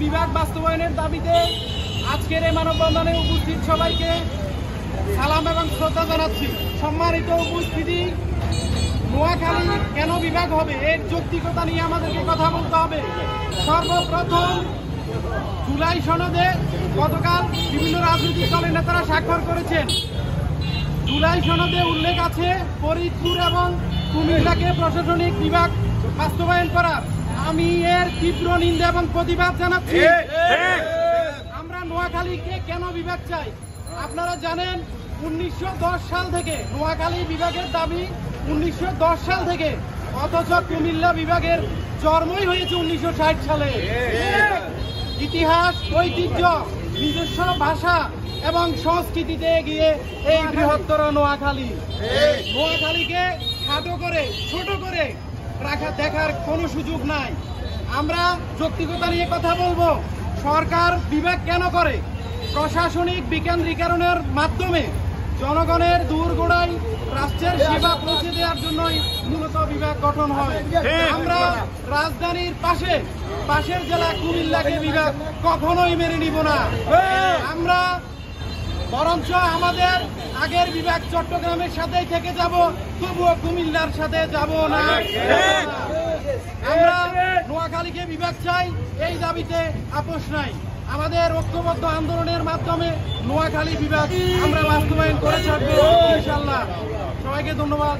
বিভাগ বাস্তবায়নের দাবিতে আজকের এই মানববন্ধনে উপস্থিত সবাইকে সালাম এবং শ্রদ্ধা জানাচ্ছি। সম্মানিত উপস্থিতি, নোয়াখালী কেন বিভাগ হবে এর যৌক্তিকতা নিয়ে আমাদেরকে কথা বলতে হবে। সর্বপ্রথম জুলাই সনদে গতকাল বিভিন্ন রাজনৈতিক দলের নেতারা স্বাক্ষর করেছেন। জুলাই সনদে উল্লেখ আছে ফরিদপুর এবং কুমিল্লাকে প্রশাসনিক বিভাগ বাস্তবায়ন করার। আমি এর তীব্র নিন্দা এবং প্রতিবাদ জানাচ্ছি। আমরা নোয়াখালীকে কেন বিভাগ চাই? আপনারা জানেন 1910 সাল থেকে নোয়াখালী বিভাগের দাবি 1910 সাল থেকে, অথচ কুমিল্লা বিভাগের জন্মই হয়েছে 1960 সালে। ইতিহাস, ঐতিহ্য, নিজস্ব ভাষা এবং সংস্কৃতিতে এগিয়ে এই বৃহত্তর নোয়াখালীকে খাটো করে ছোট করে রাখা দেখার কোনো সুযোগ নাই। আমরা যৌক্তিকতা নিয়ে কথা বলবো। সরকার বিভাগ কেন করে? প্রশাসনিক বিকেন্দ্রীকরণের মাধ্যমে জনগণের দূরগোড়ায় রাষ্ট্রের সেবা পৌঁছে দেওয়ার জন্যই মূলত বিভাগ গঠন হয়। আমরা রাজধানীর পাশের জেলা কুমিল্লাকে বিভাগ কখনোই মেনে নিব না। আমরা বরঞ্চ আমাদের আগের বিভাগ চট্টগ্রামের সাথেই থেকে যাব, তবুও কুমিল্লার সাথে যাব না। আমরা নোয়াখালীকে বিভাগ চাই, এই দাবিতে আপোষ নাই। আমাদের ঐক্যবদ্ধ আন্দোলনের মাধ্যমে নোয়াখালী বিভাগ আমরা বাস্তবায়ন করে থাকবো ইনশাআল্লাহ। সবাইকে ধন্যবাদ।